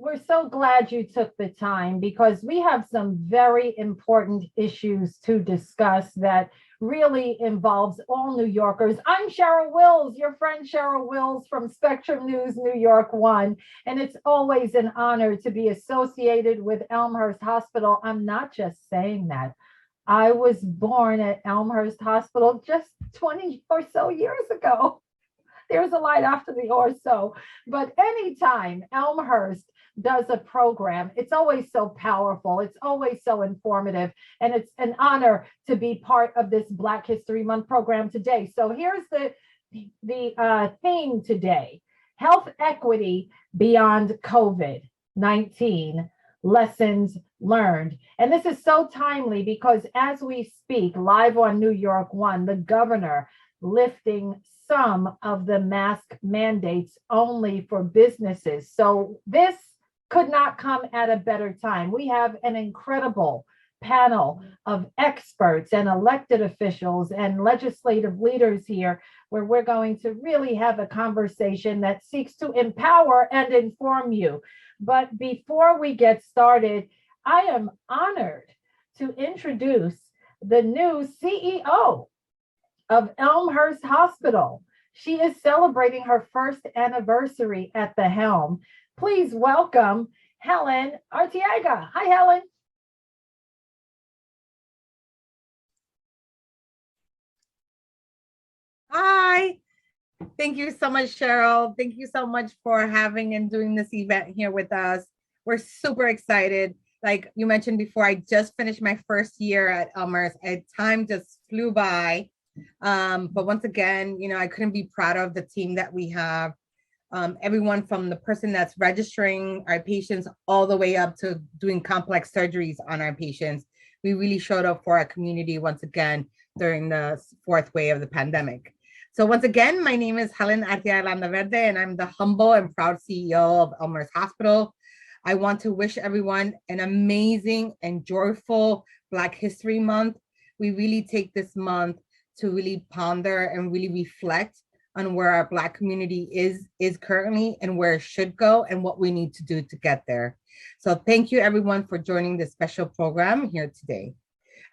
we're so glad you took the time because we have some very important issues to discuss that really involves all New Yorkers. I'm Cheryl Wills, your friend Cheryl Wills from Spectrum News New York 1, and it's always an honor to be associated with Elmhurst Hospital. I'm not just saying that. I was born at Elmhurst Hospital just 20 or so years ago. There's a light after the or so, but anytime Elmhurst does a program, it's always so powerful. It's always so informative. And it's an honor to be part of this Black History Month program today. So here's the theme today: health equity beyond COVID-19, lessons learned. And this is so timely because as we speak live on New York 1, the governor lifting some of the mask mandates only for businesses. So this could not come at a better time. We have an incredible panel of experts and elected officials and legislative leaders here where we're going to really have a conversation that seeks to empower and inform you. But before we get started, I am honored to introduce the new CEO of Elmhurst Hospital. She is celebrating her first anniversary at the helm. Please welcome Helen Arteaga. Hi, Helen. Hi. Thank you so much, Cheryl. Thank you so much for having and doing this event here with us. We're super excited. Like you mentioned before, I just finished my first year at Elmhurst. Time just flew by. But once again, I couldn't be proud of the team that we have. Everyone from the person that's registering our patients all the way up to doing complex surgeries on our patients. We really showed up for our community once again during the fourth wave of the pandemic. So once again, my name is Helen Arteaga, and I'm the humble and proud CEO of Elmhurst Hospital. I want to wish everyone an amazing and joyful Black History Month. We really take this month to really ponder and really reflect on where our Black community is currently and where it should go and what we need to do to get there. So thank you everyone for joining this special program here today.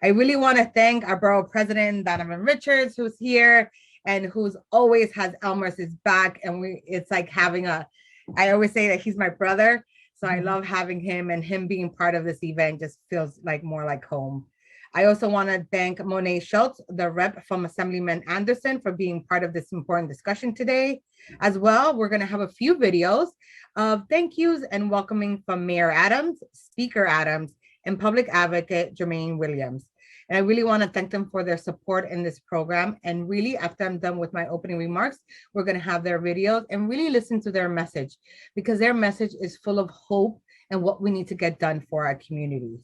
I really want to thank our Borough President, Donovan Richards, who's here and who's always has Elmhurst's back. And it's like having I always say that he's my brother. So I love having him, and him being part of this event just feels like more like home. I also want to thank Monet Schultz, the rep from Assemblyman Anderson, for being part of this important discussion today. As well, we're going to have a few videos of thank yous and welcoming from Mayor Adams, Speaker Adams, and Public Advocate Jumaane Williams. And I really want to thank them for their support in this program. And really, after I'm done with my opening remarks, we're going to have their videos and really listen to their message, because their message is full of hope and what we need to get done for our communities.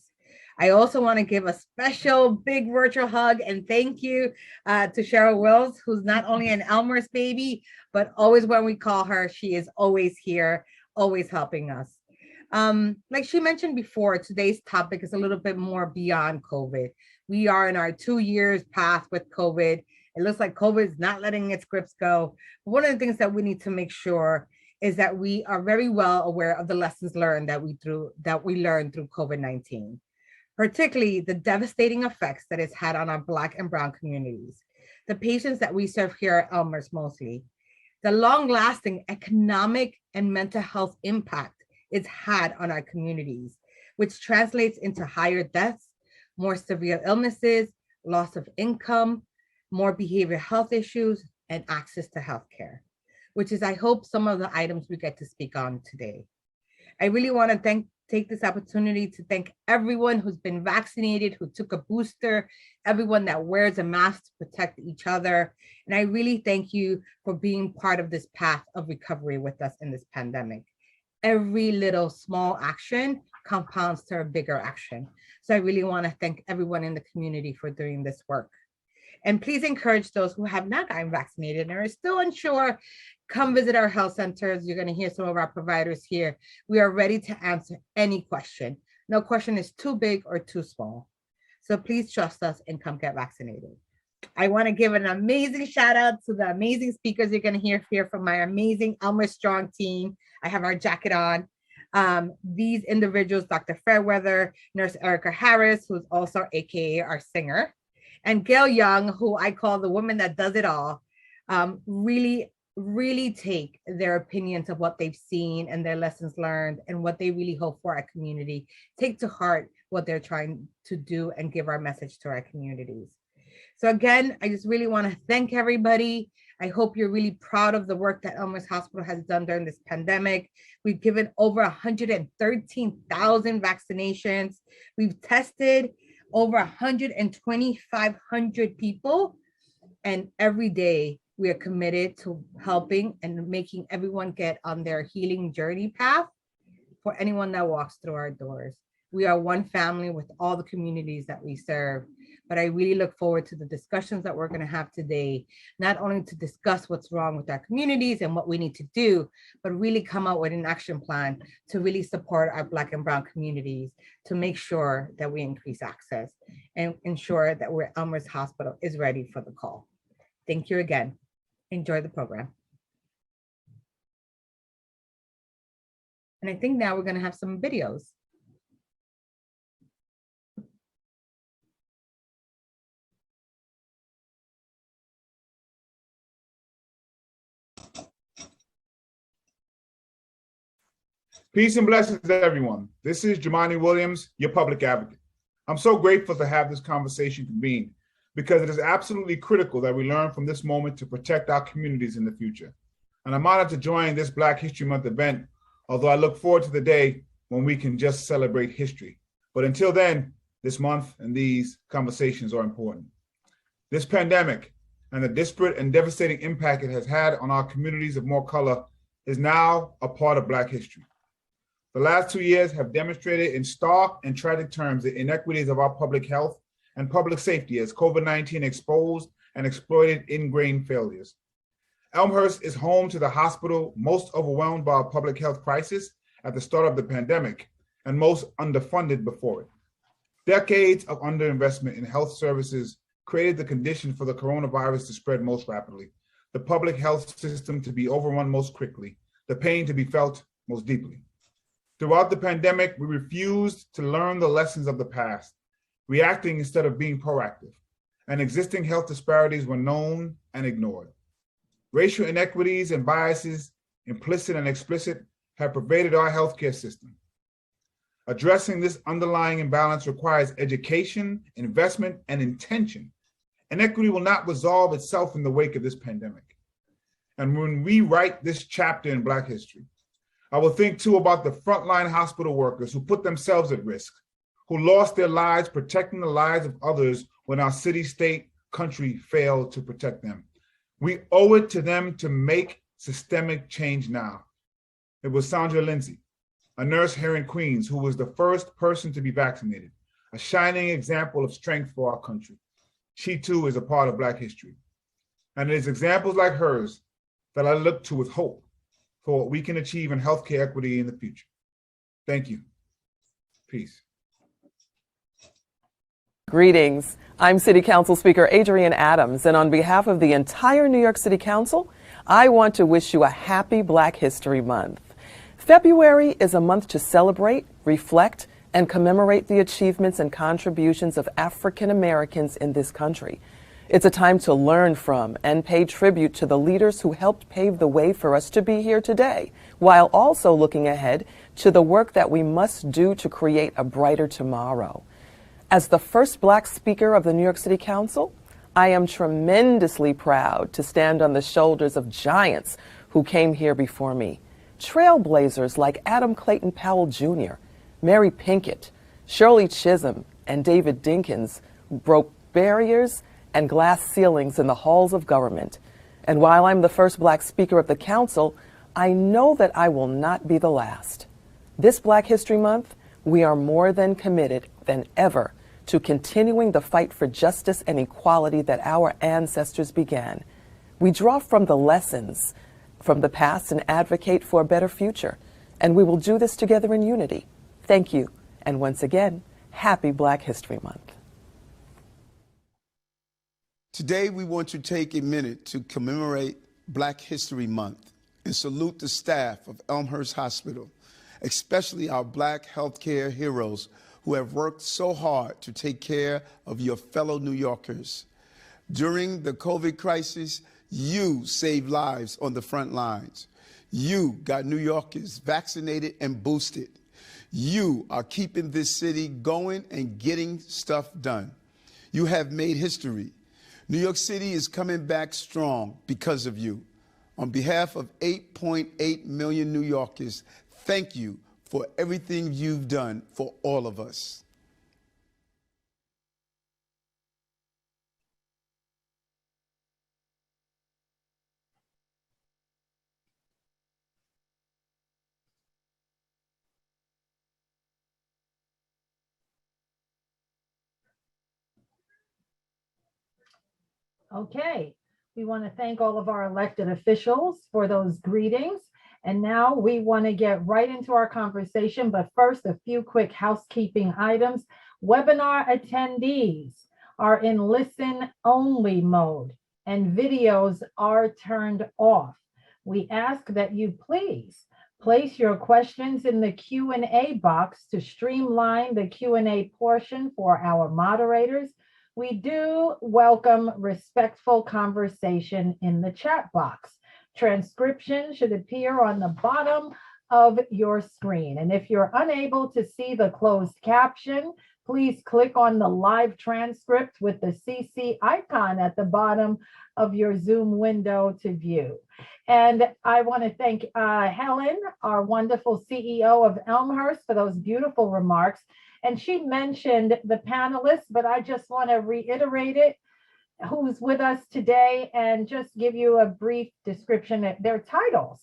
I also want to give a special big virtual hug and thank you to Cheryl Wills, who's not only an Elmhurst baby, but always when we call her, she is always here, always helping us. Like she mentioned before, today's topic is a little bit more beyond COVID. We are in our 2 years path with COVID. It looks like COVID is not letting its grips go. But one of the things that we need to make sure is that we are very well aware of the lessons learned that we learned through COVID-19. Particularly the devastating effects that it's had on our Black and Brown communities, the patients that we serve here at Elmhurst mostly, the long-lasting economic and mental health impact it's had on our communities, which translates into higher deaths, more severe illnesses, loss of income, more behavioral health issues, and access to healthcare, which is, I hope, some of the items we get to speak on today. I really want to take this opportunity to thank everyone who's been vaccinated, who took a booster, everyone that wears a mask to protect each other. And I really thank you for being part of this path of recovery with us in this pandemic. Every little small action compounds to a bigger action. So I really want to thank everyone in the community for doing this work. And please encourage those who have not gotten vaccinated and are still unsure, come visit our health centers. You're going to hear some of our providers here. We are ready to answer any question. No question is too big or too small. So please trust us and come get vaccinated. I want to give an amazing shout out to the amazing speakers you're going to hear from my amazing Elmhurst Strong team. I have our jacket on. These individuals, Dr. Fairweather, Nurse Erica Harris, who's also AKA our singer, and Gail Young, who I call the woman that does it all, really take their opinions of what they've seen and their lessons learned and what they really hope for our community, take to heart what they're trying to do and give our message to our communities. So again, I just really want to thank everybody. I hope you're really proud of the work that Elmhurst Hospital has done during this pandemic. We've given over 113,000 vaccinations. We've tested over 2,500 people. And every day we are committed to helping and making everyone get on their healing journey path for anyone that walks through our doors. We are one family with all the communities that we serve. But I really look forward to the discussions that we're going to have today, not only to discuss what's wrong with our communities and what we need to do, but really come out with an action plan to really support our Black and Brown communities to make sure that we increase access and ensure that Elmhurst Hospital is ready for the call. Thank you again. Enjoy the program. And I think now we're going to have some videos. Peace and blessings to everyone. This is Jumaane Williams, your public advocate. I'm so grateful to have this conversation convened because it is absolutely critical that we learn from this moment to protect our communities in the future. And I'm honored to join this Black History Month event, although I look forward to the day when we can just celebrate history. But until then, this month and these conversations are important. This pandemic and the disparate and devastating impact it has had on our communities of more color is now a part of Black history. The last 2 years have demonstrated in stark and tragic terms the inequities of our public health and public safety as COVID-19 exposed and exploited ingrained failures. Elmhurst is home to the hospital most overwhelmed by a public health crisis at the start of the pandemic and most underfunded before it. Decades of underinvestment in health services created the condition for the coronavirus to spread most rapidly, the public health system to be overrun most quickly, the pain to be felt most deeply. Throughout the pandemic, we refused to learn the lessons of the past, reacting instead of being proactive, and existing health disparities were known and ignored. Racial inequities and biases, implicit and explicit, have pervaded our healthcare system. Addressing this underlying imbalance requires education, investment, and intention. Inequity will not resolve itself in the wake of this pandemic. And when we write this chapter in Black history, I will think too about the frontline hospital workers who put themselves at risk, who lost their lives protecting the lives of others when our city, state, country failed to protect them. We owe it to them to make systemic change now. It was Sandra Lindsay, a nurse here in Queens, who was the first person to be vaccinated, a shining example of strength for our country. She too is a part of Black history. And it is examples like hers that I look to with hope for what we can achieve in healthcare equity in the future. Thank you. Peace. Greetings. I'm City Council Speaker Adrienne Adams, and on behalf of the entire New York City Council, I want to wish you a happy Black History Month. February is a month to celebrate, reflect, and commemorate the achievements and contributions of African Americans in this country. It's a time to learn from and pay tribute to the leaders who helped pave the way for us to be here today, while also looking ahead to the work that we must do to create a brighter tomorrow. As the first Black Speaker of the New York City Council, I am tremendously proud to stand on the shoulders of giants who came here before me. Trailblazers like Adam Clayton Powell Jr., Mary Pinkett, Shirley Chisholm, and David Dinkins broke barriers and glass ceilings in the halls of government. And while I'm the first Black Speaker of the Council, I know that I will not be the last. This Black History Month, we are more than committed than ever to continuing the fight for justice and equality that our ancestors began. We draw from the lessons from the past and advocate for a better future. And we will do this together in unity. Thank you. And once again, happy Black History Month. Today, we want to take a minute to commemorate Black History Month and salute the staff of Elmhurst Hospital especially our Black healthcare heroes who have worked so hard to take care of your fellow New Yorkers. During the COVID crisis, you saved lives on the front lines. You got New Yorkers vaccinated and boosted. You are keeping this city going and getting stuff done. You have made history. New York City is coming back strong because of you. On behalf of 8.8 million New Yorkers, thank you for everything you've done for all of us. Okay, we want to thank all of our elected officials for those greetings. And now we want to get right into our conversation. But first, a few quick housekeeping items. Webinar attendees are in listen only mode and videos are turned off. We ask that you please place your questions in the Q&A box to streamline the Q&A portion for our moderators. We do welcome respectful conversation in the chat box. Transcription should appear on the bottom of your screen. And if you're unable to see the closed caption, please click on the live transcript with the CC icon at the bottom of your Zoom window to view. And I want to thank Helen, our wonderful CEO of Elmhurst, for those beautiful remarks. And she mentioned the panelists, but I just want to reiterate it, who's with us today, and just give you a brief description of their titles.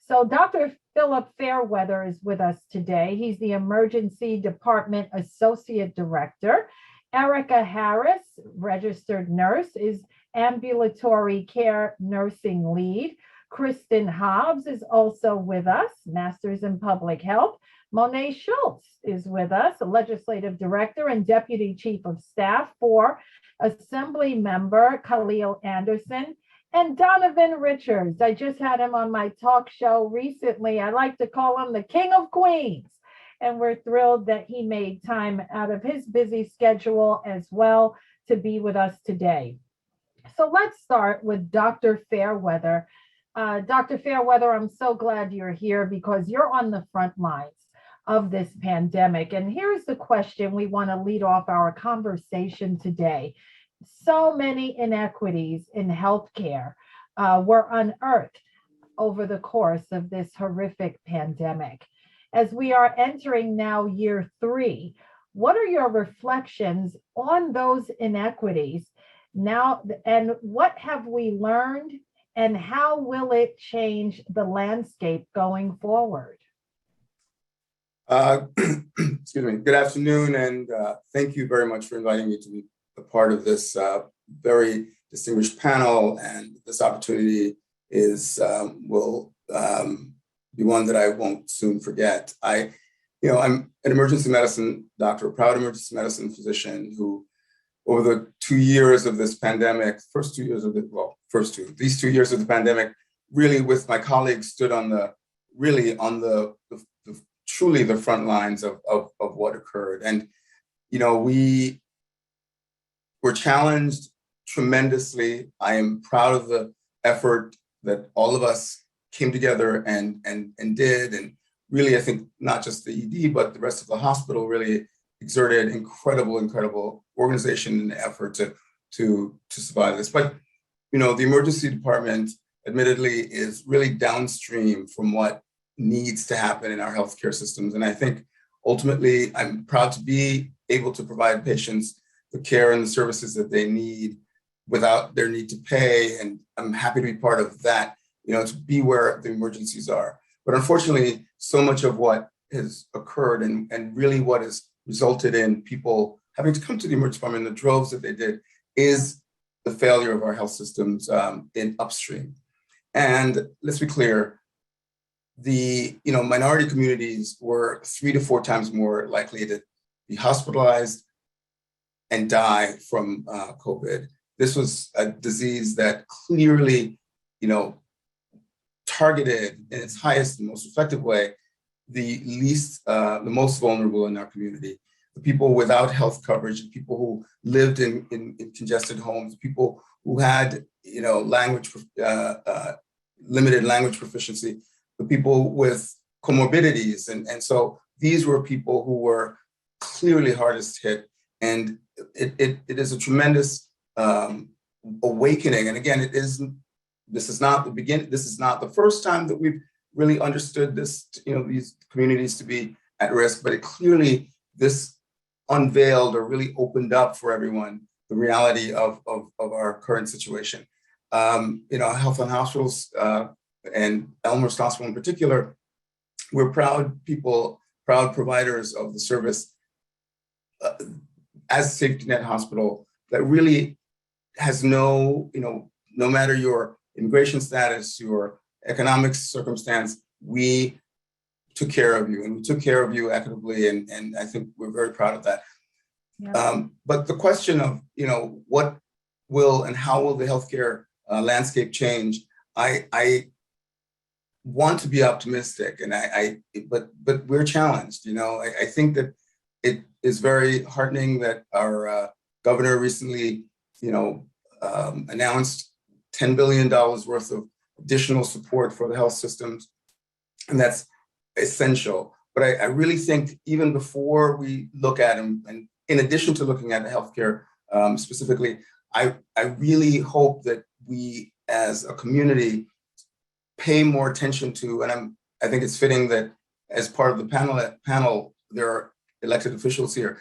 So Dr. Philip Fairweather is with us today. He's the Emergency Department Associate Director. Erica Harris, registered nurse, is Ambulatory Care Nursing Lead. Kristen Hobbs is also with us, Master's in Public Health. Monet Schultz is with us, Legislative Director and Deputy Chief of Staff for Assembly Member Khaleel Anderson, and Donovan Richards. I just had him on my talk show recently. I like to call him the King of Queens, and we're thrilled that he made time out of his busy schedule as well to be with us today. So let's start with Dr. Fairweather. Dr. Fairweather, I'm so glad you're here because you're on the front lines of this pandemic. And here's the question we want to lead off our conversation today. So many inequities in healthcare were unearthed over the course of this horrific pandemic. As we are entering now year 3, what are your reflections on those inequities now, and what have we learned, and how will it change the landscape going forward? Excuse me. Good afternoon, and thank you very much for inviting me to be a part of this very distinguished panel. And this opportunity will be one that I won't soon forget. I'm an emergency medicine doctor, a proud emergency medicine physician who, over the 2 years of this pandemic, these 2 years of the pandemic, really with my colleagues stood on the truly the front lines of what occurred. And, we were challenged tremendously. I am proud of the effort that all of us came together and did. And really, I think not just the ED, but the rest of the hospital really exerted incredible organization and effort to survive this. But, the emergency department admittedly is really downstream from what needs to happen in our healthcare systems. And I think ultimately, I'm proud to be able to provide patients the care and the services that they need without their need to pay. And I'm happy to be part of that, to be where the emergencies are. But unfortunately, so much of what has occurred and really what has resulted in people having to come to the emergency department in the droves that they did is the failure of our health systems in upstream. And let's be clear, the minority communities were 3 to 4 times more likely to be hospitalized and die from COVID. This was a disease that clearly, targeted in its highest and most effective way the most vulnerable in our community, the people without health coverage, the people who lived in congested homes, people who had, limited language proficiency, the people with comorbidities. And so these were people who were clearly hardest hit. And it is a tremendous awakening. And again, this is not the first time that we've really understood this, these communities to be at risk, but this unveiled or really opened up for everyone the reality of our current situation. Health and Hospitals and Elmhurst Hospital in particular, we're proud providers of the service as a safety net hospital that really has no matter your immigration status, your economic circumstance, we took care of you, and we took care of you equitably, and I think we're very proud of that. Yeah. But the question of what will and how will the healthcare landscape change, I want to be optimistic, and but we're challenged. I think that it is very heartening that our governor recently announced $10 billion worth of additional support for the health systems, and that's essential. But I really think even before we look at them, and in addition to looking at the healthcare specifically, I really hope that we as a community pay more attention to, and I think it's fitting that as part of the panel, there are elected officials here.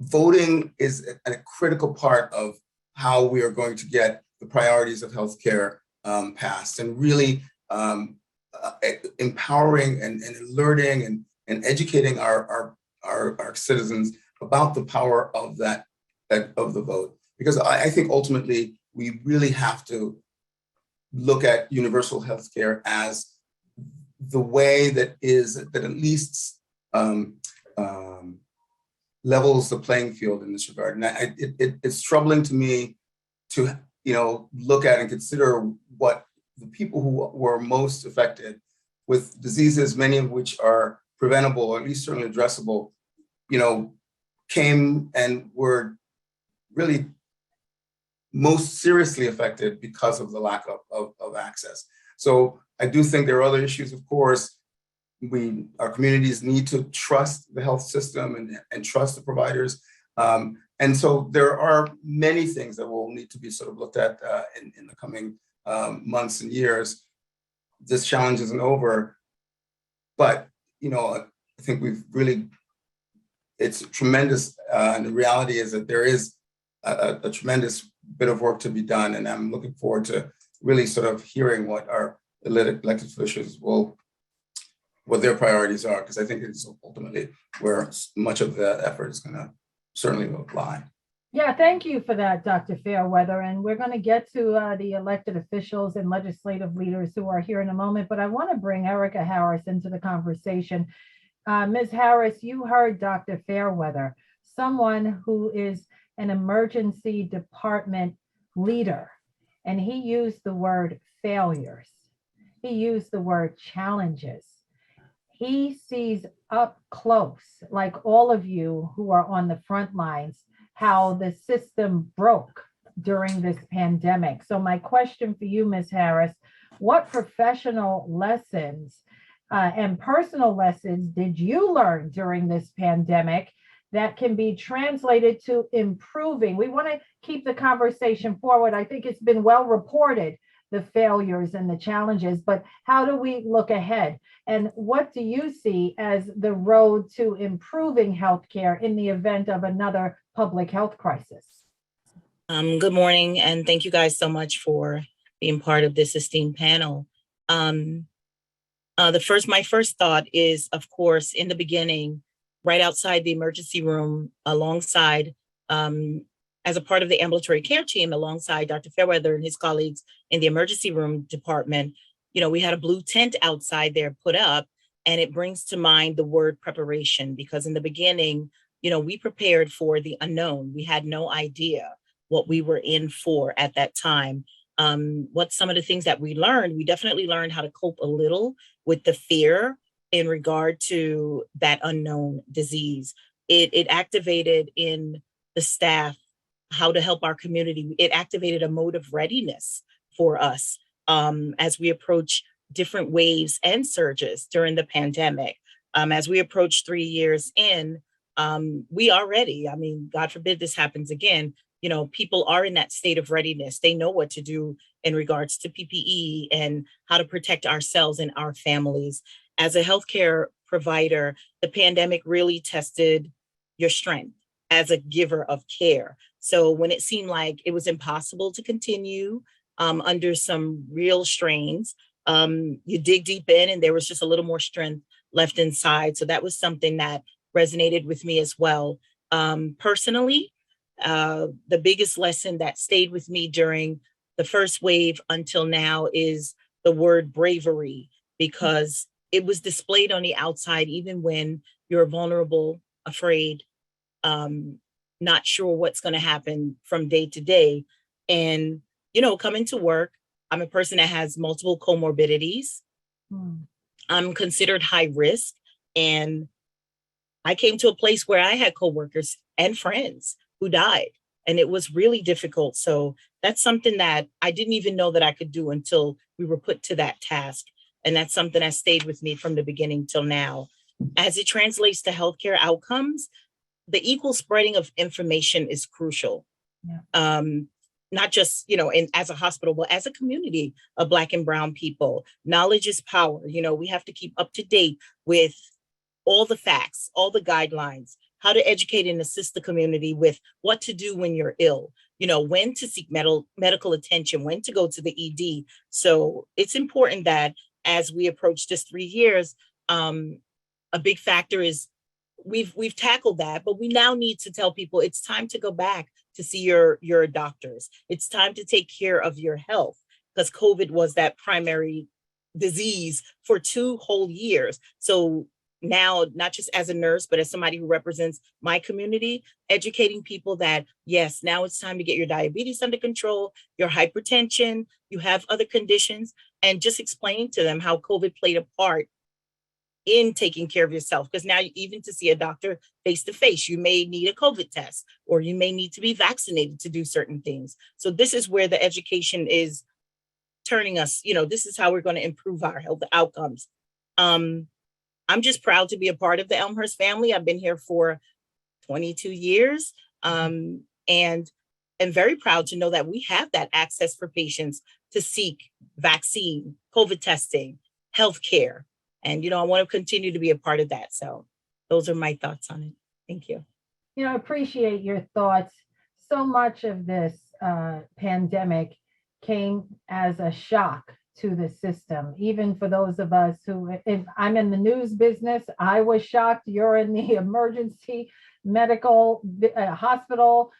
Voting is a critical part of how we are going to get the priorities of healthcare passed, and really empowering and alerting and educating our citizens about the power of the vote. Because I think ultimately we really have to look at universal healthcare as the way that at least levels the playing field in this regard. And it's troubling to me to look at and consider what the people who were most affected with diseases, many of which are preventable or at least certainly addressable, came and were really most seriously affected because of the lack of access. So I do think there are other issues, of course. Our communities need to trust the health system and trust the providers. And so there are many things that will need to be sort of looked at in the coming months and years. This challenge isn't over, but I think it's tremendous, and the reality is that there is a tremendous bit of work to be done, and I'm looking forward to really sort of hearing what our elected officials what their priorities are, because I think it's ultimately where much of the effort is going to certainly lie. Yeah, thank you for that, Dr. Fairweather. And we're going to get to the elected officials and legislative leaders who are here in a moment, but I want to bring Erica Harris into the conversation. Ms. Harris, you heard Dr. Fairweather, someone who is an emergency department leader, and he used the word failures. He used the word challenges. He sees up close, like all of you who are on the front lines, how the system broke during this pandemic. So my question for you, Ms. Harris, what professional lessons and personal lessons did you learn during this pandemic that can be translated to improving? We want to keep the conversation forward. I think it's been well reported, the failures and the challenges, but how do we look ahead? And what do you see as the road to improving healthcare in the event of another public health crisis? Good morning, and thank you guys so much for being part of this esteemed panel. My first thought is, of course, in the beginning, right outside the emergency room, alongside, as a part of the ambulatory care team, alongside Dr. Fairweather and his colleagues in the emergency room department, we had a blue tent outside there put up, and it brings to mind the word preparation, because in the beginning, we prepared for the unknown. We had no idea what we were in for at that time. What some of the things that we learned, we definitely learned how to cope a little with the fear in regard to that unknown disease. It activated in the staff how to help our community. It activated a mode of readiness for us as we approach different waves and surges during the pandemic. As we approach 3 years in, we are ready. I mean, God forbid this happens again. You know, people are in that state of readiness. They know what to do in regards to PPE and how to protect ourselves and our families. As a healthcare provider, the pandemic really tested your strength as a giver of care. So when it seemed like it was impossible to continue under some real strains, you dig deep in and there was just a little more strength left inside. So that was something that resonated with me as well. Personally, the biggest lesson that stayed with me during the first wave until now is the word bravery, because it was displayed on the outside, even when you're vulnerable, afraid, not sure what's going to happen from day to day. And, you know, coming to work, I'm a person that has multiple comorbidities. I'm considered high risk. And I came to a place where I had coworkers and friends who died, and it was really difficult. So that's something that I didn't even know that I could do until we were put to that task. And that's something that stayed with me from the beginning till now. As it translates to healthcare outcomes, the equal spreading of information is crucial. Yeah. Not just, you know, as a hospital, but as a community of Black and Brown people. Knowledge is power. You know, we have to keep up to date with all the facts, all the guidelines, how to educate and assist the community with what to do when you're ill, you know, when to seek medical attention, when to go to the ED. So it's important that as we approach this 3 years, a big factor is we've tackled that, but we now need to tell people it's time to go back to see your doctors. It's time to take care of your health, because COVID was that primary disease for 2 whole years. So now, not just as a nurse, but as somebody who represents my community, educating people that, yes, now it's time to get your diabetes under control, your hypertension, you have other conditions, and just explaining to them how COVID played a part in taking care of yourself. Because now, even to see a doctor face to face, you may need a COVID test, or you may need to be vaccinated to do certain things. So this is where the education is turning us, you know, this is how we're going to improve our health outcomes. I'm just proud to be a part of the Elmhurst family. I've been here for 22 years and am very proud to know that we have that access for patients to seek vaccine, COVID testing, healthcare. And, you know, I want to continue to be a part of that. So those are my thoughts on it. Thank you. You know, I appreciate your thoughts. So much of this pandemic came as a shock to the system, even for those of us who, if I'm in the news business, I was shocked. You're in the emergency medical hospital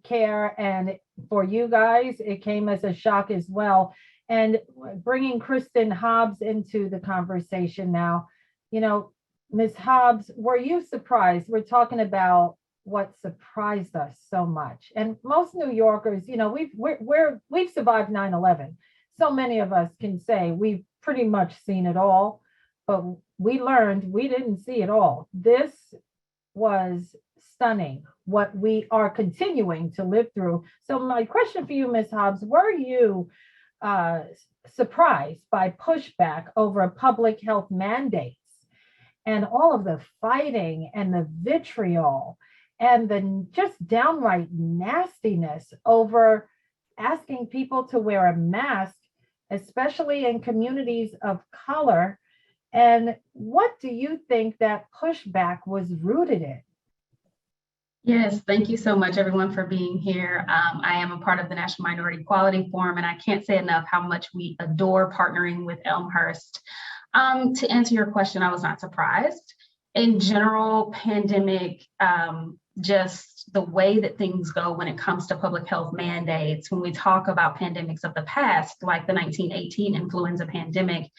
care, and for you guys, it came as a shock as well. And bringing Kristen Hobbs into the conversation now, you know, Ms. Hobbs, were you surprised? We're talking about what surprised us so much, and most New Yorkers, you know, we've survived 9/11. So many of us can say we've pretty much seen it all, but we learned we didn't see it all. This was stunning, what we are continuing to live through. So my question for you, Ms. Hobbs, were you surprised by pushback over public health mandates and all of the fighting and the vitriol and the just downright nastiness over asking people to wear a mask, especially in communities of color? And what do you think that pushback was rooted in? Yes, thank you so much, everyone, for being here. I am a part of the National Minority Equality Forum, and I can't say enough how much we adore partnering with Elmhurst. To answer your question, I was not surprised. In general, pandemic, just the way that things go when it comes to public health mandates, when we talk about pandemics of the past, like the 1918 influenza pandemic,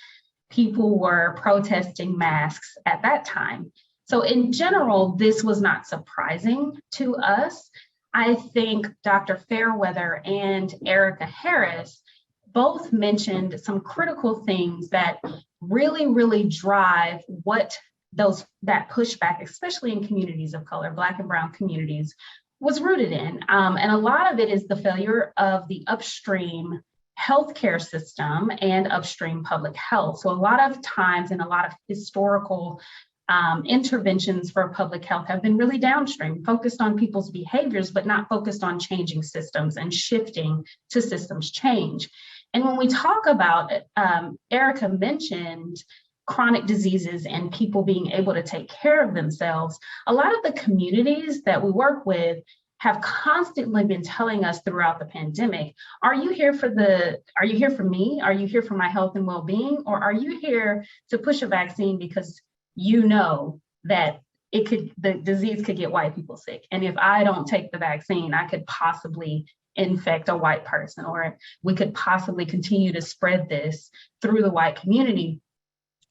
people were protesting masks at that time. So in general, this was not surprising to us. I think Dr. Fairweather and Erica Harris both mentioned some critical things that really, really drive what that pushback, especially in communities of color, Black and brown communities, was rooted in. And a lot of it is the failure of the upstream healthcare system and upstream public health. So a lot of times and a lot of historical interventions for public health have been really downstream, focused on people's behaviors, but not focused on changing systems and shifting to systems change. And when we talk about it, Erica mentioned chronic diseases and people being able to take care of themselves. A lot of the communities that we work with have constantly been telling us throughout the pandemic, are you here for me? Are you here for my health and well-being? Or are you here to push a vaccine because you know that the disease could get white people sick? And if I don't take the vaccine, I could possibly infect a white person, or we could possibly continue to spread this through the white community.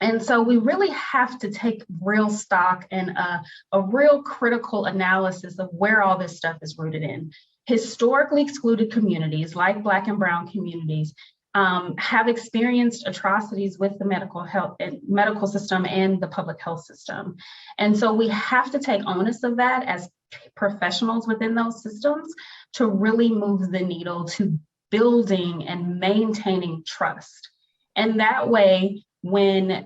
And so we really have to take real stock and a real critical analysis of where all this stuff is rooted in. Historically excluded communities like Black and brown communities have experienced atrocities with the medical system and the public health system. And so we have to take onus of that as professionals within those systems to really move the needle to building and maintaining trust. And that way, when,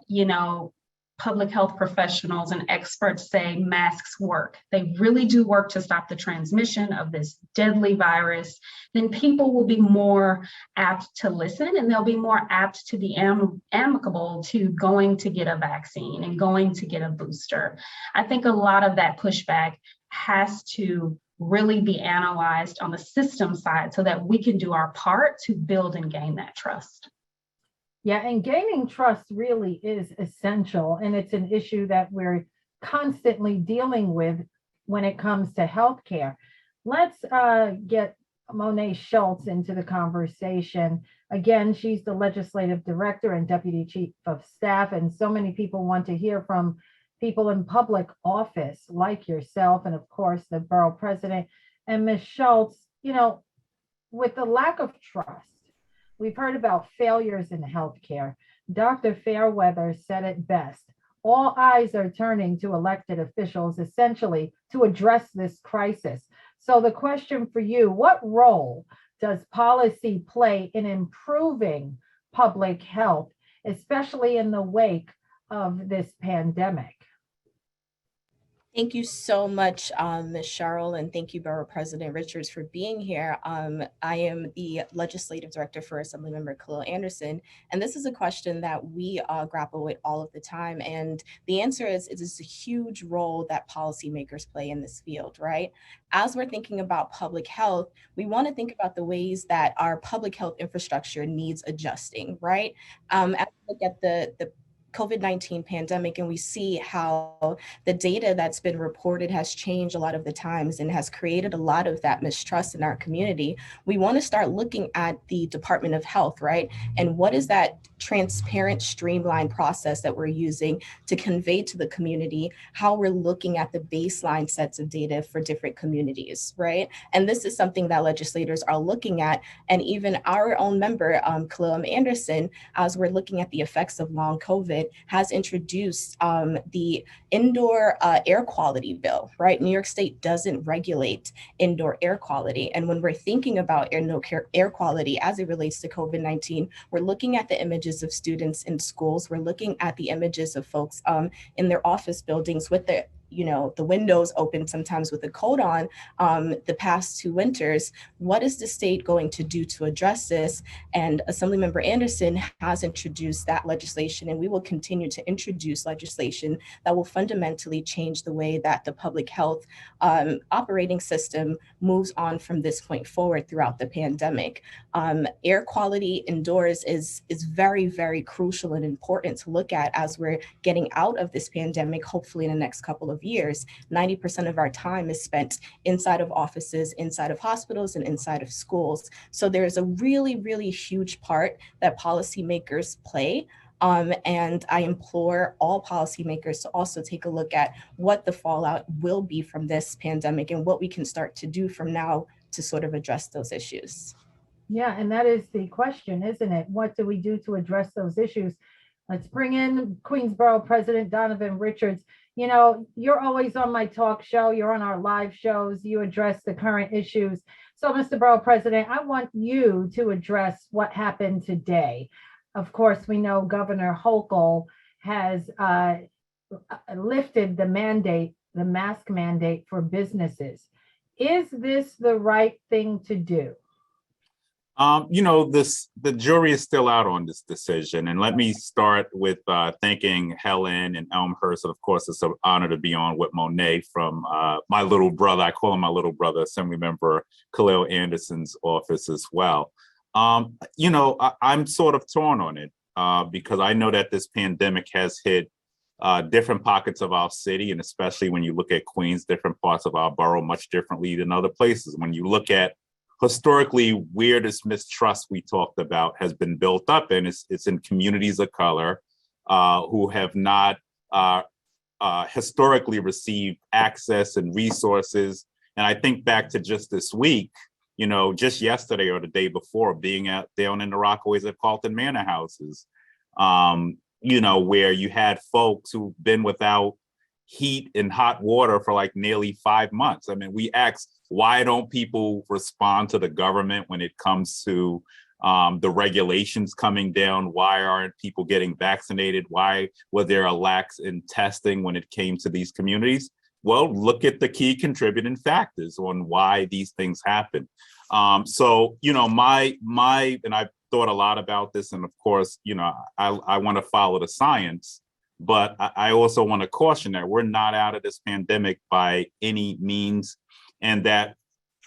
public health professionals and experts say masks work, they really do work to stop the transmission of this deadly virus, then people will be more apt to listen, and they'll be more apt to be amicable to going to get a vaccine and going to get a booster. I think a lot of that pushback has to really be analyzed on the system side so that we can do our part to build and gain that trust. Yeah, and gaining trust really is essential, and it's an issue that we're constantly dealing with when it comes to healthcare. Let's get Monet Schultz into the conversation. Again, she's the Legislative Director and Deputy Chief of Staff, and so many people want to hear from people in public office like yourself, and of course the Borough President. And Ms. Schultz, with the lack of trust, we've heard about failures in healthcare. Dr. Fairweather said it best. All eyes are turning to elected officials essentially to address this crisis. So the question for you, what role does policy play in improving public health, especially in the wake of this pandemic? Thank you so much, Ms. Cheryl, and thank you, Borough President Richards, for being here. I am the Legislative Director for Assemblymember Khaleel Anderson, and this is a question that we grapple with all of the time. And the answer is, it is a huge role that policymakers play in this field, right? As we're thinking about public health, we want to think about the ways that our public health infrastructure needs adjusting, right? As we look at the COVID-19 pandemic, and we see how the data that's been reported has changed a lot of the times and has created a lot of that mistrust in our community. We want to start looking at the Department of Health, right? And what is that transparent, streamlined process that we're using to convey to the community how we're looking at the baseline sets of data for different communities, right? And this is something that legislators are looking at, and even our own member, Khaleel Anderson, as we're looking at the effects of long COVID, has introduced the indoor air quality bill, right? New York State doesn't regulate indoor air quality. And when we're thinking about air quality as it relates to COVID-19, we're looking at the images of students in schools. We're looking at the images of folks in their office buildings with the windows open, sometimes with a coat on, the past 2 winters. What is the state going to do to address this? And Assemblymember Anderson has introduced that legislation, and we will continue to introduce legislation that will fundamentally change the way that the public health operating system moves on from this point forward throughout the pandemic. Air quality indoors is very, very crucial and important to look at as we're getting out of this pandemic, hopefully in the next couple of years. 90% of our time is spent inside of offices, inside of hospitals, and inside of schools. So there's a really, really huge part that policymakers play. And I implore all policymakers to also take a look at what the fallout will be from this pandemic and what we can start to do from now to sort of address those issues. Yeah, and that is the question, isn't it? What do we do to address those issues? Let's bring in Queensborough President Donovan Richards. You know, you're always on my talk show. You're on our live shows. You address the current issues. So, Mr. Borough President, I want you to address what happened today. Of course, we know Governor Hochul has lifted the mandate, the mask mandate for businesses. Is this the right thing to do? The jury is still out on this decision. And let me start with thanking Helen and Elmhurst. And of course, it's an honor to be on with Monet from my little brother. I call him my little brother, Assemblymember Khaleel Anderson's office as well. I'm sort of torn on it because I know that this pandemic has hit different pockets of our city, and especially when you look at Queens, different parts of our borough much differently than other places. When you look at historically where this mistrust we talked about has been built up, and it's in communities of color who have not historically received access and resources. And I think back to just this week, just yesterday or the day before, being out down in the Rockaways at Carlton Manor houses, where you had folks who've been without heat and hot water for like nearly 5 months. I mean, we asked, why don't people respond to the government when it comes to the regulations coming down? Why aren't people getting vaccinated? Why was there a lack in testing when it came to these communities? Well, look at the key contributing factors on why these things happen. And I've thought a lot about this, and of course, I want to follow the science, but I also want to caution that we're not out of this pandemic by any means. And that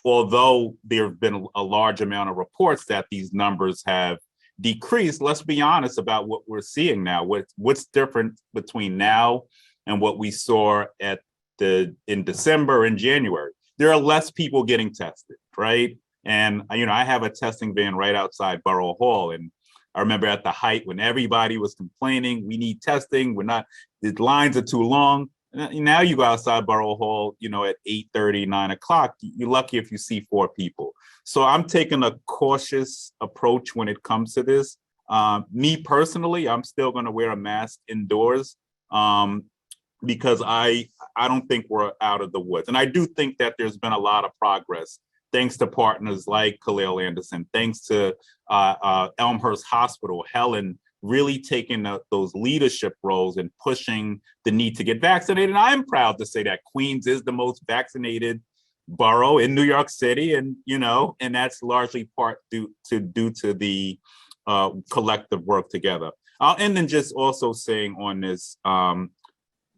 although there have been a large amount of reports that these numbers have decreased, let's be honest about what we're seeing now. What's different between now and what we saw in December and January? There are less people getting tested, right? And I have a testing van right outside Borough Hall, and I remember at the height when everybody was complaining, we need testing, the lines are too long. Now you go outside Borough Hall, at 8:30, 9 o'clock, you're lucky if you see 4 people. So I'm taking a cautious approach when it comes to this. Me personally, I'm still going to wear a mask indoors because I don't think we're out of the woods. And I do think that there's been a lot of progress, thanks to partners like Khaleel Anderson, thanks to Elmhurst Hospital, Helen, really taking those leadership roles and pushing the need to get vaccinated. And I'm proud to say that Queens is the most vaccinated borough in New York City, and that's largely due to the collective work together. And then just also saying on this,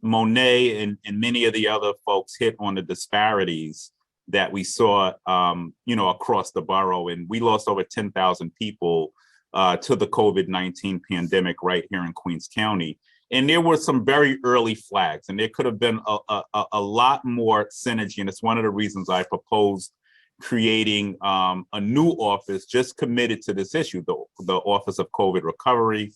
Monet and many of the other folks hit on the disparities that we saw, across the borough, and we lost over 10,000 people to the COVID-19 pandemic right here in Queens County. And there were some very early flags, and there could have been a lot more synergy. And it's one of the reasons I proposed creating a new office just committed to this issue, the Office of COVID Recovery,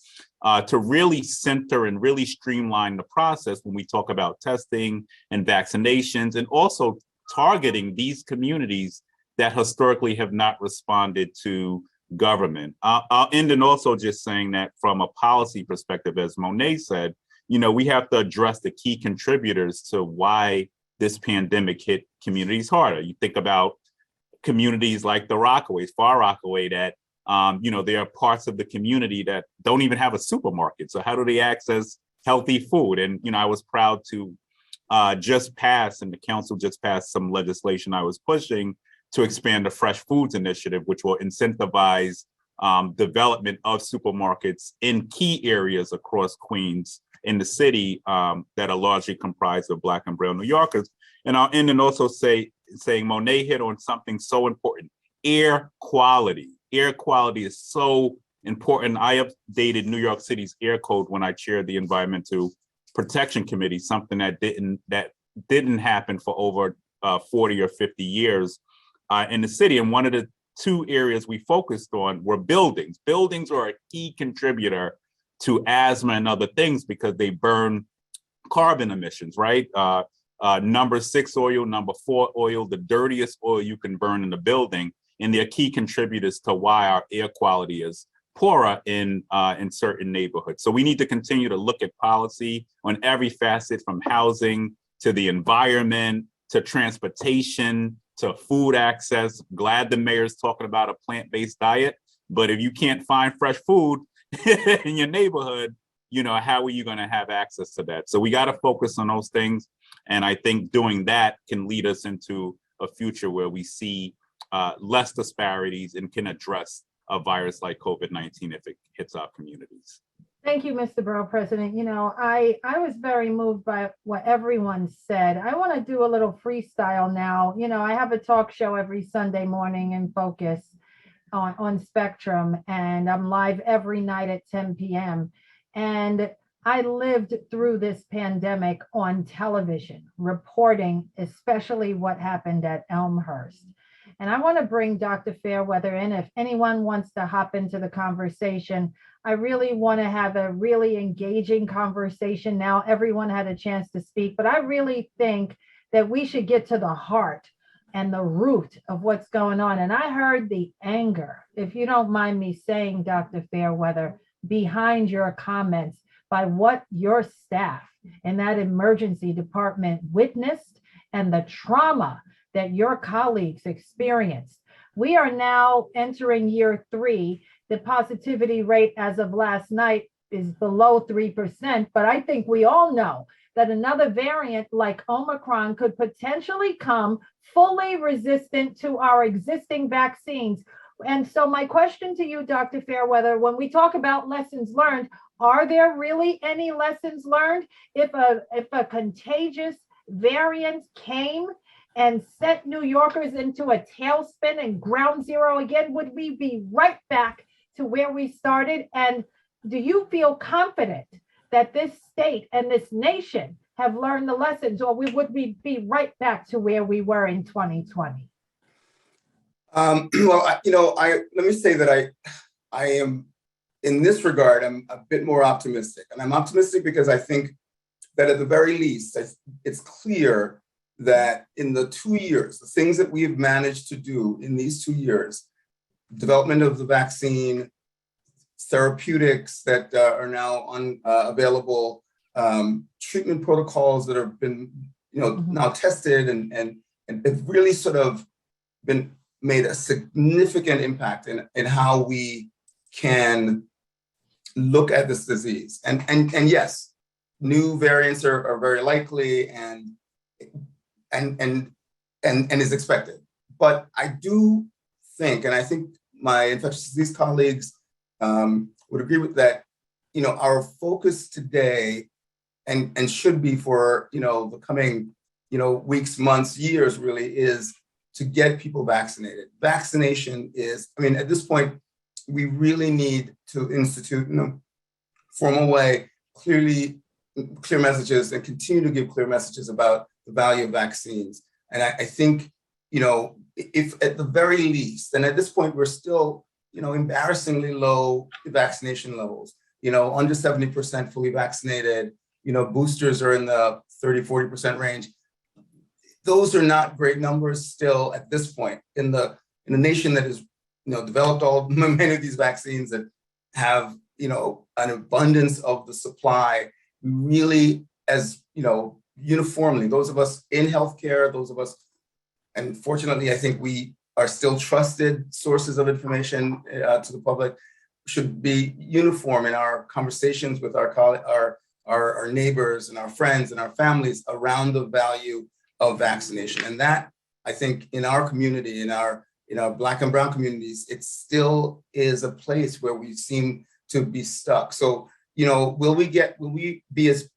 to really center and really streamline the process when we talk about testing and vaccinations, and also targeting these communities that historically have not responded to government. I'll end in also just saying that from a policy perspective, as Monet said, we have to address the key contributors to why this pandemic hit communities harder. You think about communities like the Rockaways, Far Rockaway, that, there are parts of the community that don't even have a supermarket. So how do they access healthy food? And, I was proud to just pass, and the council just passed some legislation I was pushing to expand the Fresh Foods Initiative, which will incentivize development of supermarkets in key areas across Queens in the city that are largely comprised of Black and Brown New Yorkers. And I'll end and also saying Monet hit on something so important: air quality. Air quality is so important. I updated New York City's air code when I chaired the Environmental Protection Committee, something that didn't happen for over 40 or 50 years in the city. And one of the 2 areas we focused on were buildings. Buildings are a key contributor to asthma and other things because they burn carbon emissions, right? Number 6 oil, number 4 oil, the dirtiest oil you can burn in the building. And they're key contributors to why our air quality is poorer in certain neighborhoods. So we need to continue to look at policy on every facet, from housing to the environment, to transportation, to food access. Glad the mayor's talking about a plant-based diet, but if you can't find fresh food in your neighborhood, you know, how are you going to have access to that? So we got to focus on those things. And I think doing that can lead us into a future where we see less disparities and can address a virus like COVID-19 if it hits our communities. Thank you, Mr. Borough President. You know, I was very moved by what everyone said. I want to do a little freestyle now. You know, I have a talk show every Sunday morning in Focus on Spectrum, and I'm live every night at 10 p.m. And I lived through this pandemic on television, reporting especially what happened at Elmhurst. And I want to bring Dr. Fairweather in. If anyone wants to hop into the conversation, I really want to have a really engaging conversation now. Everyone had a chance to speak, but I really think that we should get to the heart and the root of what's going on. And I heard the anger, if you don't mind me saying, Dr. Fairweather, behind your comments by what your staff in that emergency department witnessed and the trauma that your colleagues experienced. We are now entering year 3. The positivity rate as of last night is below 3%, but I think we all know that another variant like Omicron could potentially come fully resistant to our existing vaccines. And so my question to you, Dr. Fairweather, when we talk about lessons learned, are there really any lessons learned? If a contagious variant came and set New Yorkers into a tailspin and ground zero again, would we be right back to where we started? And do you feel confident that this state and this nation have learned the lessons, or would we be right back to where we were in 2020? Well, let me say that I am, in this regard, I'm a bit more optimistic. And I'm optimistic because I think that at the very least, it's clear that in the 2 years, the things that we've managed to do in these 2 years, development of the vaccine, therapeutics that are now available, treatment protocols that have been, now tested and have really sort of been made a significant impact in how we can look at this disease. And yes, new variants are very likely and is expected. But I do think, and I think my infectious disease colleagues would agree with that, our focus today and should be for, the coming, weeks, months, years really is to get people vaccinated. Vaccination is, at this point, we really need to institute in a formal way, clear messages and continue to give clear messages about the value of vaccines. And I think, if at the very least, and at this point, we're still, embarrassingly low vaccination levels, under 70% fully vaccinated, boosters are in the 30-40% range. Those are not great numbers still at this point in a nation that has, developed many of these vaccines that have, an abundance of the supply. We really, as, uniformly, those of us in healthcare, those of us, and fortunately, I think we are still trusted sources of information to the public, should be uniform in our conversations with our neighbors and our friends and our families around the value of vaccination. And that, I think, in our community, in our Black and Brown communities, it still is a place where we seem to be stuck. So, will we be as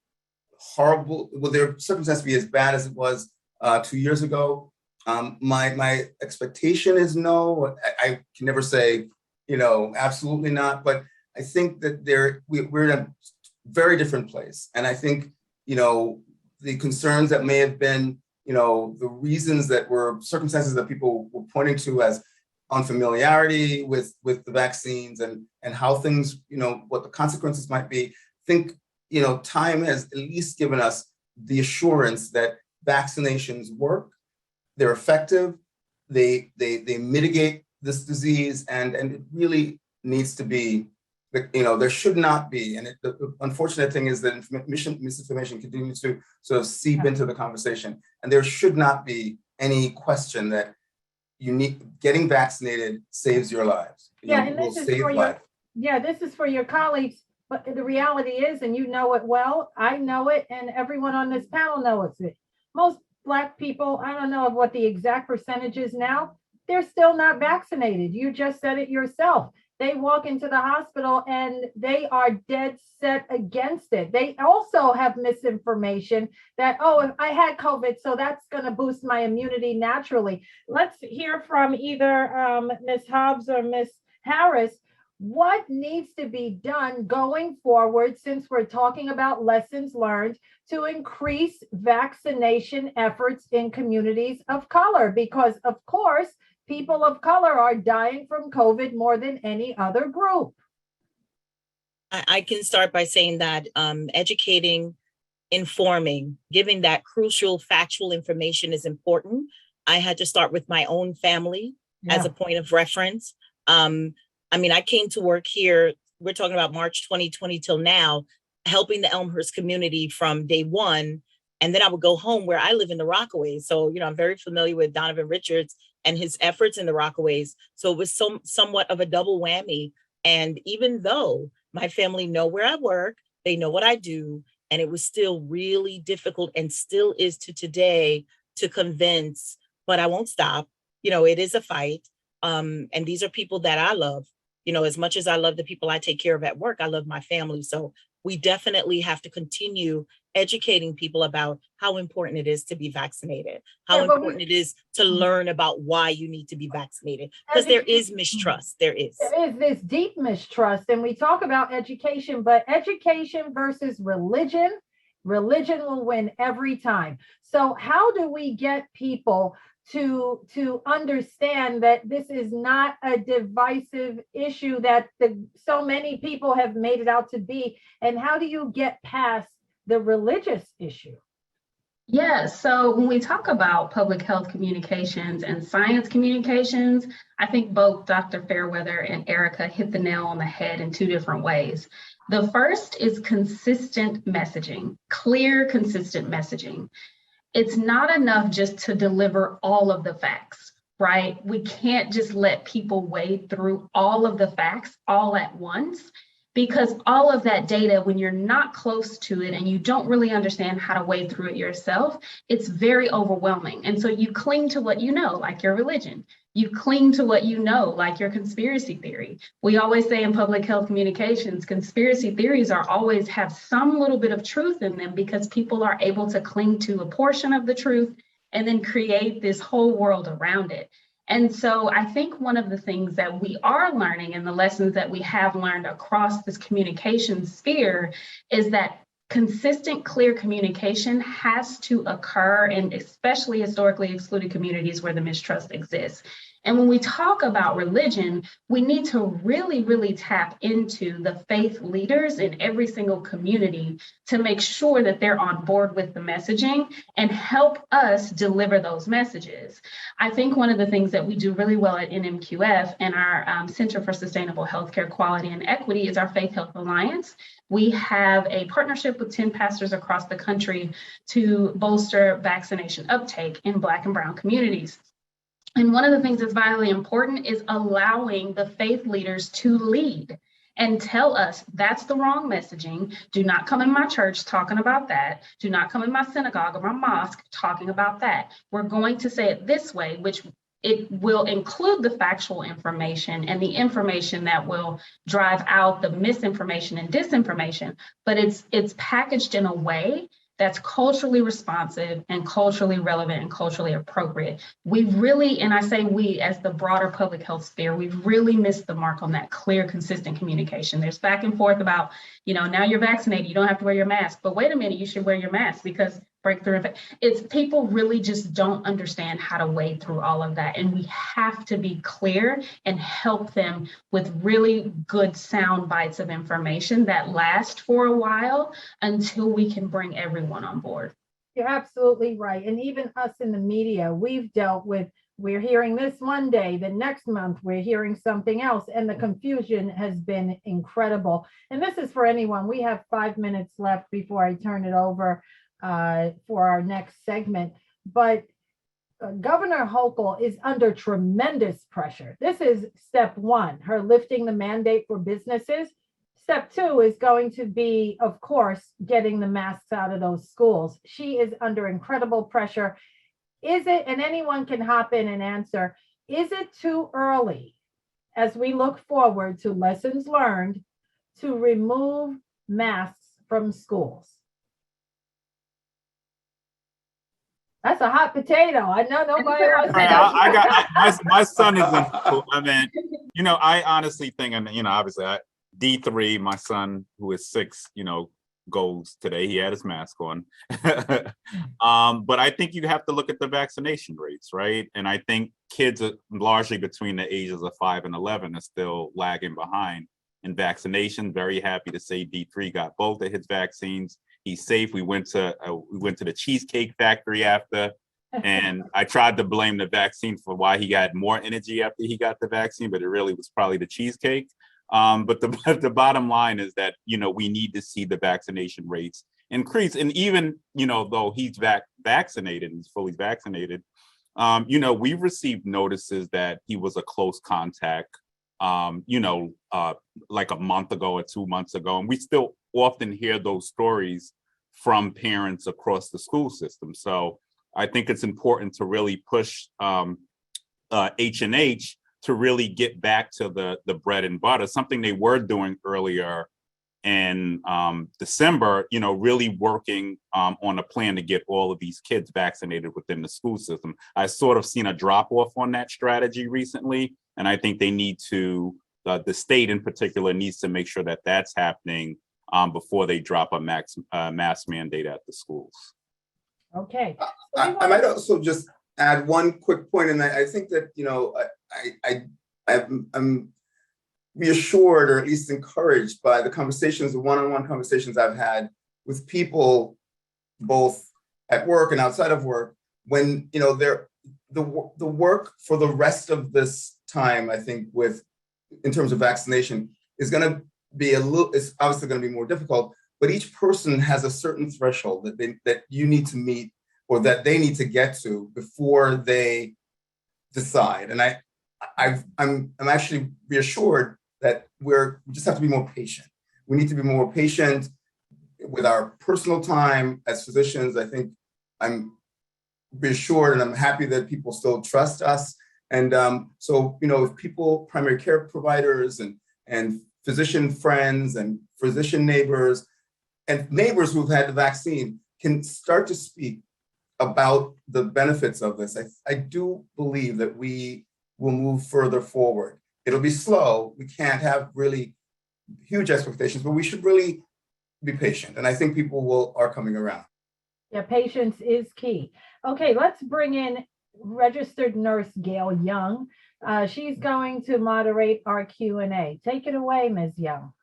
horrible? Will their circumstances be as bad as it was 2 years ago? My expectation is no. I can never say, absolutely not. But I think that we're in a very different place. And I think, the concerns that may have been, the reasons that were circumstances that people were pointing to as unfamiliarity with the vaccines and how things, what the consequences might be. I think, time has at least given us the assurance that vaccinations work, they're effective, they mitigate this disease, and it really needs to be, there should not be, and the unfortunate thing is that misinformation continues to sort of seep into the conversation, and there should not be any question that getting vaccinated saves your lives. And this is for this is for your colleagues, but the reality is, and you know it well, I know it, and everyone on this panel knows it. Most Black people, I don't know what the exact percentage is now, they're still not vaccinated. You just said it yourself. They walk into the hospital and they are dead set against it. They also have misinformation that, oh, if I had COVID, so that's going to boost my immunity naturally. Let's hear from either Ms. Hobbs or Ms. Harris. What needs to be done going forward, since we're talking about lessons learned, to increase vaccination efforts in communities of color? Because, of course, people of color are dying from COVID more than any other group. I can start by saying that educating, informing, giving that crucial factual information is important. I had to start with my own family as a point of reference. I came to work here, we're talking about March 2020 till now, helping the Elmhurst community from day one. And then I would go home where I live in the Rockaways. So, I'm very familiar with Donovan Richards and his efforts in the Rockaways. So it was somewhat of a double whammy. And even though my family know where I work, they know what I do, and it was still really difficult and still is to today to convince, but I won't stop. It is a fight. And these are people that I love. As much as I love the people I take care of at work, I love my family. So we definitely have to continue educating people about how important it is to be vaccinated, how important it is to learn about why you need to be vaccinated, because there is mistrust. There is this deep mistrust. And we talk about education, but education versus religion will win every time. So how do we get people to understand that this is not a divisive issue that so many people have made it out to be? And how do you get past the religious issue? Yeah, so when we talk about public health communications and science communications, I think both Dr. Fairweather and Erica hit the nail on the head in two different ways. The first is consistent messaging, clear, consistent messaging. It's not enough just to deliver all of the facts, right? We can't just let people wade through all of the facts all at once, because all of that data, when you're not close to it and you don't really understand how to wade through it yourself, it's very overwhelming. And so you cling to what you know, like your religion. You cling to what you know, like your conspiracy theory. We always say in public health communications, conspiracy theories always have some little bit of truth in them, because people are able to cling to a portion of the truth and then create this whole world around it. And so I think one of the things that we are learning, and the lessons that we have learned across this communication sphere, is that consistent, clear communication has to occur in especially historically excluded communities where the mistrust exists. And when we talk about religion, we need to really, really tap into the faith leaders in every single community to make sure that they're on board with the messaging and help us deliver those messages. I think one of the things that we do really well at NMQF and our Center for Sustainable Healthcare Quality and Equity is our Faith Health Alliance. We have a partnership with 10 pastors across the country to bolster vaccination uptake in Black and Brown communities. And one of the things that's vitally important is allowing the faith leaders to lead and tell us that's the wrong messaging. Do not come in my church talking about that. Do not come in my synagogue or my mosque talking about that. We're going to say it this way, which it will include the factual information and the information that will drive out the misinformation and disinformation, but it's packaged in a way that's culturally responsive and culturally relevant and culturally appropriate. We've really, and I say we as the broader public health sphere, we've really missed the mark on that clear, consistent communication. There's back and forth about, now you're vaccinated, you don't have to wear your mask, but wait a minute, you should wear your mask because breakthrough. It's people really just don't understand how to wade through all of that. And we have to be clear and help them with really good sound bites of information that last for a while until we can bring everyone on board. You're absolutely right. And even us in the media, we've dealt with we're hearing this one day, the next month we're hearing something else, and the confusion has been incredible. And this is for anyone. We have 5 minutes left before I turn it over for our next segment. But Governor Hochul is under tremendous pressure. This is step one, her lifting the mandate for businesses. Step two is going to be, of course, getting the masks out of those schools. She is under incredible pressure. Is it, and anyone can hop in and answer, is it too early as we look forward to lessons learned to remove masks from schools? That's a hot potato. I know nobody wants to. I got my son is in school. I mean, you know, I honestly think, and you know, obviously, D3, my son who is 6, you know, goes today. He had his mask on. But I think you have to look at the vaccination rates, right? And I think kids are largely between the ages of 5 and 11 are still lagging behind in vaccination. Very happy to say D3 got both of his vaccines. He's safe. We went to the Cheesecake Factory after, and I tried to blame the vaccine for why he got more energy after he got the vaccine, but it really was probably the cheesecake. But the bottom line is that, you know, we need to see the vaccination rates increase. And even, you know, though he's vaccinated, he's fully vaccinated, you know, we've received notices that he was a close contact, you know, like a month ago or 2 months ago. And we still often hear those stories from parents across the school system. So I think it's important to really push H&H to really get back to the bread and butter, something they were doing earlier in December, you know, really working on a plan to get all of these kids vaccinated within the school system. I sort of seen a drop off on that strategy recently, and I think they need to, the state in particular needs to make sure that that's happening before they drop a mask mandate at the schools. Okay. I might also just add one quick point, and I think that, you know, I'm reassured, or at least encouraged, by the conversations, the one-on-one conversations I've had with people, both at work and outside of work, when, you know, the work for the rest of this time, I think, in terms of vaccination, is going to be it's obviously going to be more difficult, but each person has a certain threshold that you need to meet, or that they need to get to before they decide. And I'm actually reassured that we just have to be more patient. We need to be more patient with our personal time as physicians. I think I'm reassured, and I'm happy that people still trust us. And so, you know, if people, primary care providers and physician friends and physician neighbors and neighbors who've had the vaccine can start to speak about the benefits of this, I do believe that we will move further forward. It'll be slow. We can't have really huge expectations, but we should really be patient. And I think people are coming around. Yeah, patience is key. Okay, let's bring in registered nurse Gail Young. She's going to moderate our Q&A. Take it away, Ms. Young.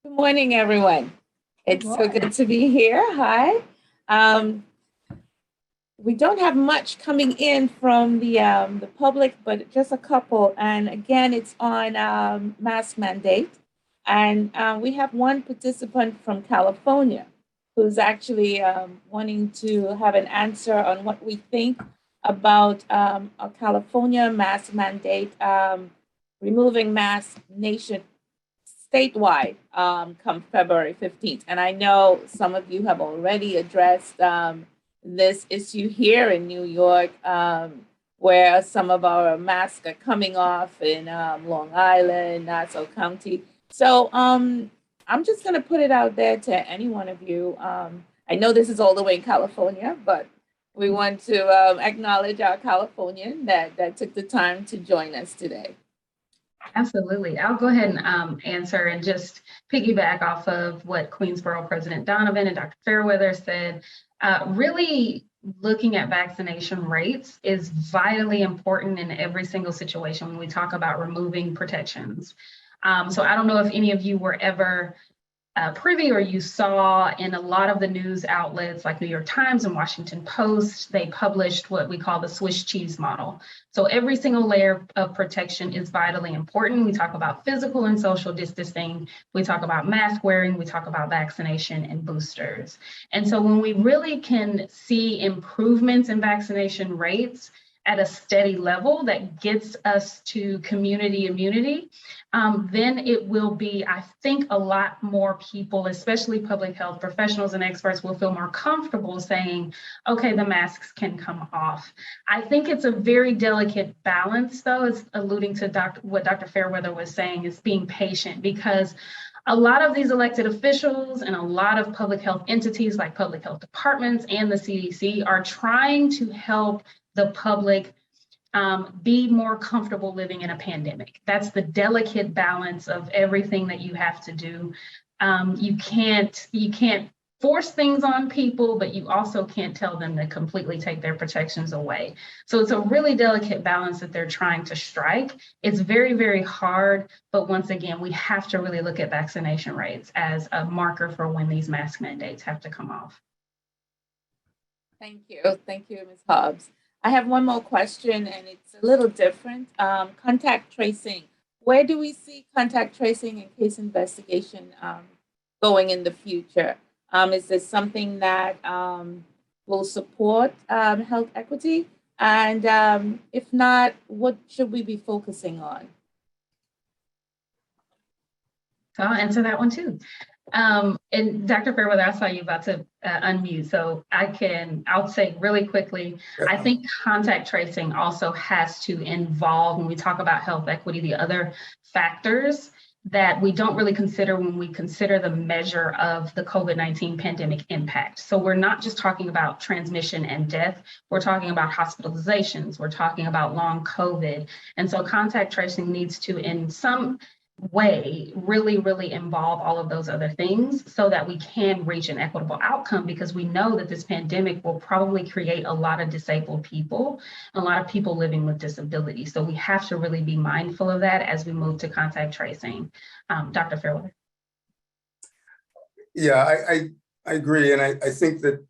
Good morning, everyone. It's so good to be here. Hi. We don't have much coming in from the public, but just a couple. And again, it's on mask mandate. And we have one participant from California who's actually wanting to have an answer on what we think about a California mask mandate, removing masks statewide come February 15th. And I know some of you have already addressed this issue here in New York, where some of our masks are coming off in Long Island, Nassau County. So I'm just going to put it out there to any one of you. I know this is all the way in California, but we want to acknowledge our Californian that took the time to join us today. Absolutely. I'll go ahead and answer and just piggyback off of what Queensborough President Donovan and Dr. Fairweather said. Really looking at vaccination rates is vitally important in every single situation when we talk about removing protections. So I don't know if any of you were ever privy or you saw in a lot of the news outlets like New York Times and Washington Post, they published what we call the Swiss cheese model. So every single layer of protection is vitally important. We talk about physical and social distancing. We talk about mask wearing. We talk about vaccination and boosters. And so when we really can see improvements in vaccination rates at a steady level that gets us to community immunity, then it will be, I think, a lot more people, especially public health professionals and experts, will feel more comfortable saying, okay, the masks can come off. I think it's a very delicate balance, though, as alluding to what Dr. Fairweather was saying, is being patient, because a lot of these elected officials and a lot of public health entities like public health departments and the CDC are trying to help the public be more comfortable living in a pandemic. That's the delicate balance of everything that you have to do. You can't force things on people, but you also can't tell them to completely take their protections away. So it's a really delicate balance that they're trying to strike. It's very, very hard, but once again, we have to really look at vaccination rates as a marker for when these mask mandates have to come off. Thank you, Ms. Hobbs. I have one more question, and it's a little different. Contact tracing. Where do we see contact tracing and case investigation going in the future? Is this something that will support health equity? And if not, what should we be focusing on? So I'll answer that one too. And Dr. Fairweather, I saw you about to unmute, so I'll say really quickly, I think contact tracing also has to involve, when we talk about health equity, the other factors that we don't really consider when we consider the measure of the COVID-19 pandemic impact. So we're not just talking about transmission and death, we're talking about hospitalizations, we're talking about long COVID. And so contact tracing needs to, in some way, really involve all of those other things so that we can reach an equitable outcome, because we know that this pandemic will probably create a lot of disabled people, a lot of people living with disabilities. So we have to really be mindful of that as we move to contact tracing. Dr. Fairweather. Yeah, I agree. And I think that,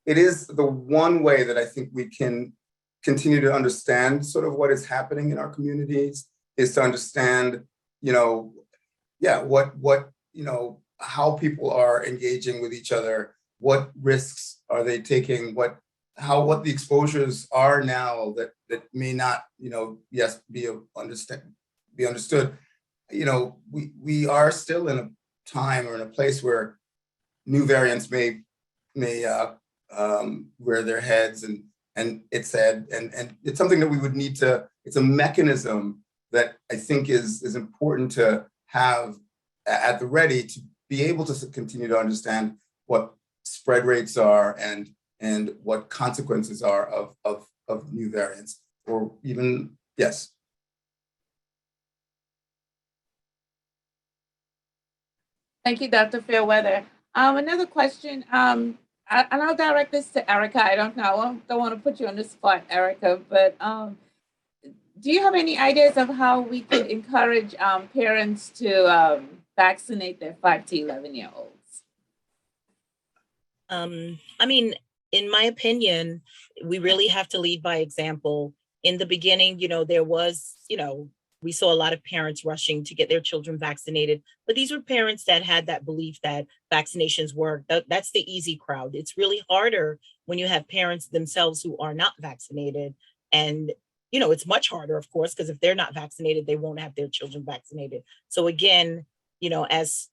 it is the one way that I think we can continue to understand sort of what is happening in our communities, is to understand, how people are engaging with each other, what risks are they taking, what the exposures are now that may not, be understood. We are still in a time or in a place where new variants may rear their heads, and it's said, and it's something that we would need to. It's a mechanism that I think is important to have at the ready to be able to continue to understand what spread rates are and what consequences are of new variants, or even, yes. Thank you, Dr. Fairweather. Another question, and I'll direct this to Erica. I don't want to put you on the spot, Erica, but do you have any ideas of how we could encourage parents to vaccinate their 5 to 11-year-olds? I mean, in my opinion, we really have to lead by example. In the beginning, there was, we saw a lot of parents rushing to get their children vaccinated, but these were parents that had that belief that vaccinations work. That's the easy crowd. It's really harder when you have parents themselves who are not vaccinated. And it's much harder, of course, because if they're not vaccinated, they won't have their children vaccinated. So again, as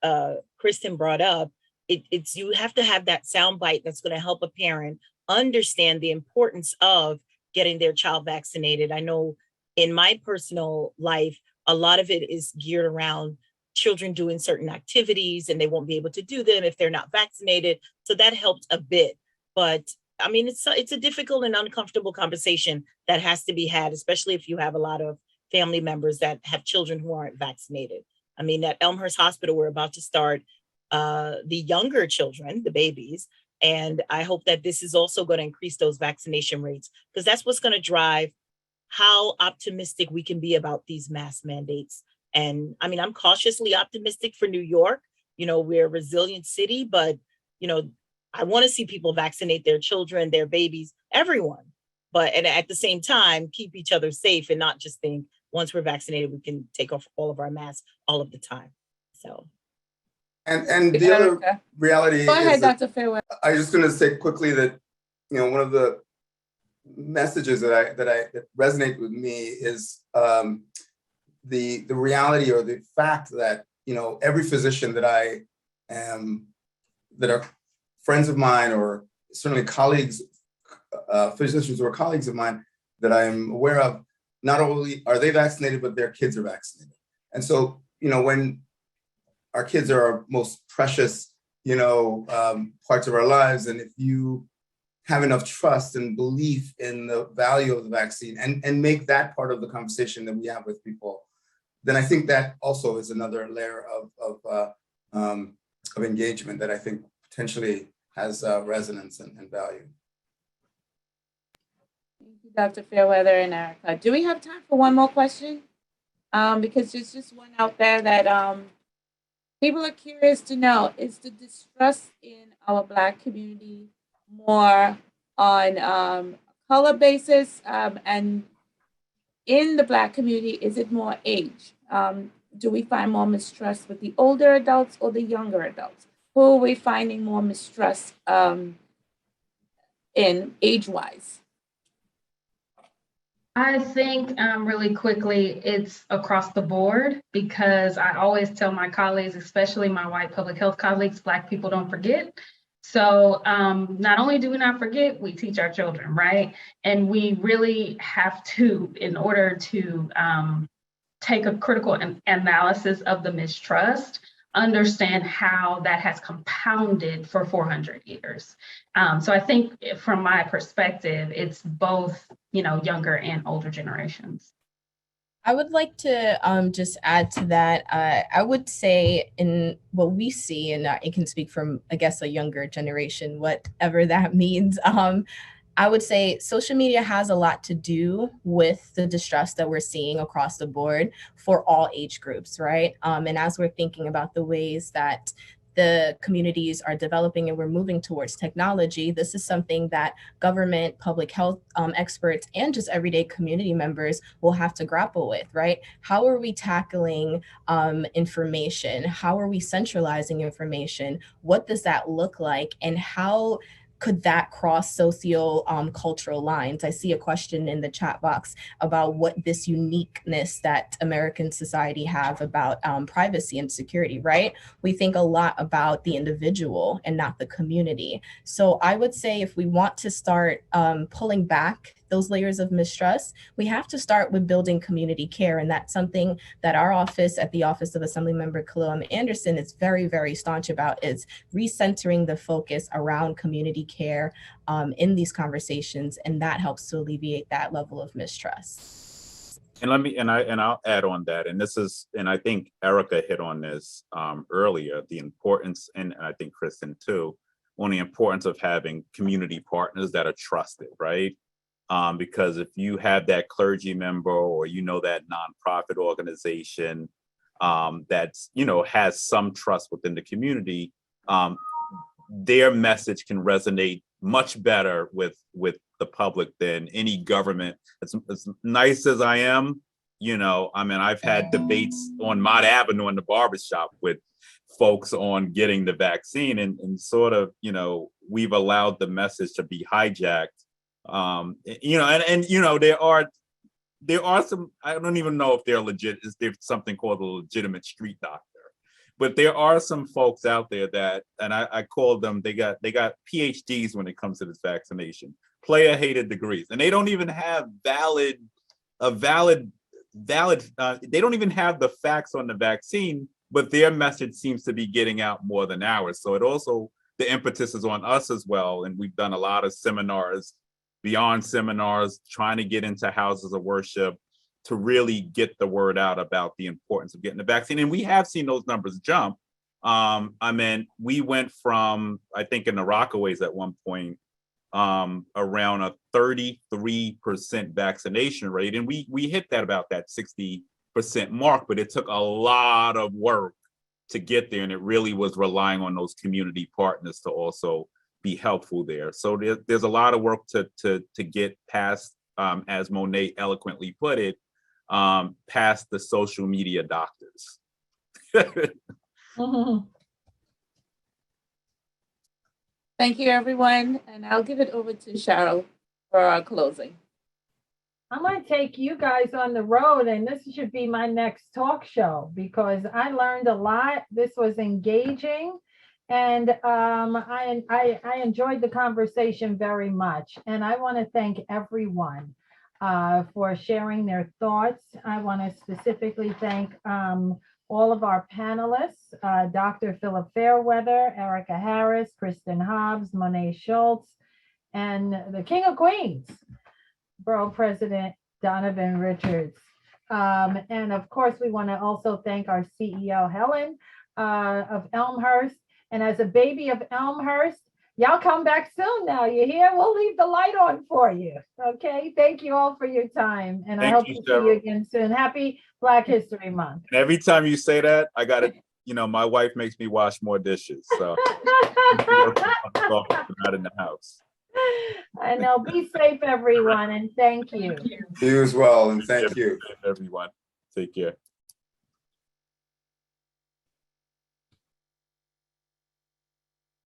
Kristen brought up, it's you have to have that soundbite that's going to help a parent understand the importance of getting their child vaccinated. I know in my personal life, a lot of it is geared around children doing certain activities, and they won't be able to do them if they're not vaccinated. So that helped a bit. But I mean, it's a difficult and uncomfortable conversation that has to be had, especially if you have a lot of family members that have children who aren't vaccinated. I mean, at Elmhurst Hospital, we're about to start the younger children, the babies, and I hope that this is also going to increase those vaccination rates, because that's what's going to drive how optimistic we can be about these mask mandates. And I mean, I'm cautiously optimistic for New York. You know, we're a resilient city, but, you know, I want to see people vaccinate their children, their babies, everyone. But and at the same time, keep each other safe and not just think once we're vaccinated, we can take off all of our masks all of the time. So. And the other reality Go ahead, is that Dr. Fairweather. I was just going to say quickly that, you know, one of the messages that resonate with me is the reality or the fact that, you know, every physician that that are friends of mine or certainly colleagues, physicians who are colleagues of mine that I'm aware of, not only are they vaccinated, but their kids are vaccinated. And so, you know, when our kids are our most precious, you know, parts of our lives, and if you have enough trust and belief in the value of the vaccine and make that part of the conversation that we have with people, then I think that also is another layer of engagement that I think potentially has resonance and value. Thank you, Dr. Fairweather and Erica. Do we have time for one more question? Because there's just one out there that people are curious to know. Is the distrust in our Black community more on color basis, and in the Black community, is it more age? Do we find more mistrust with the older adults or the younger adults? Who are we finding more mistrust in age-wise? I think really quickly, it's across the board, because I always tell my colleagues, especially my white public health colleagues, Black people don't forget. So not only do we not forget, we teach our children, right? And we really have to, in order to take a critical analysis of the mistrust, understand how that has compounded for 400 years. So I think from my perspective, it's both, you know, younger and older generations. I would like to just add to that. I would say in what we see, and I can speak from, I guess, a younger generation, whatever that means. I would say social media has a lot to do with the distrust that we're seeing across the board for all age groups, right? And as we're thinking about the ways that the communities are developing and we're moving towards technology, this is something that government, public health experts, and just everyday community members will have to grapple with, right? How are we tackling information? How are we centralizing information? What does that look like? And how could that cross cultural lines? I see a question in the chat box about what this uniqueness that American society have about privacy and security, right? We think a lot about the individual and not the community. So I would say if we want to start pulling back those layers of mistrust, we have to start with building community care. And that's something that our office at the Office of Assemblymember Khaleel Anderson is very, very staunch about, is recentering the focus around community care in these conversations. And that helps to alleviate that level of mistrust. And I'll add on that. And I think Erica hit on this earlier, the importance, and I think Kristen too, on the importance of having community partners that are trusted, right? Because if you have that clergy member or, you know, that nonprofit organization that's, you know, has some trust within the community, their message can resonate much better with the public than any government. As nice as I am, you know, I mean, I've had debates on Mott Avenue in the barbershop with folks on getting the vaccine, and sort of, you know, we've allowed the message to be hijacked. You know, and you know, there are some, I don't even know if they're legit, is there something called a legitimate street doctor, but there are some folks out there that, and I call them, they got PhDs when it comes to this vaccination, player hated degrees, and they don't even have they don't even have the facts on the vaccine, but their message seems to be getting out more than ours. So it also, the impetus is on us as well, and we've done a lot of seminars, beyond seminars, trying to get into houses of worship to really get the word out about the importance of getting the vaccine. And we have seen those numbers jump. I mean, we went from, I think in the Rockaways at one point, around a 33% vaccination rate. And we hit that about that 60 mark, but it took a lot of work to get there. And it really was relying on those community partners to also be helpful there. So there's a lot of work to get past, as Monet eloquently put it, past the social media doctors. Thank you, everyone. And I'll give it over to Cheryl for our closing. I'm going to take you guys on the road, and this should be my next talk show because I learned a lot. This was engaging, and I enjoyed the conversation very much. And I want to thank everyone for sharing their thoughts. I want to specifically thank all of our panelists, Dr. Philip Fairweather, Erica Harris, Kristen Hobbs, Monet Schultz, and the King of Queens, Borough President Donovan Richards. And of course, we want to also thank our CEO, Helen, of Elmhurst. And as a baby of Elmhurst, y'all come back soon now. You hear? We'll leave the light on for you. Okay. Thank you all for your time. And I hope to see you again soon. Happy Black History Month. And every time you say that, I got to, my wife makes me wash more dishes. So not in the house. I know. Be safe, everyone. And thank you. You as well. And thank you. Everyone. Take care.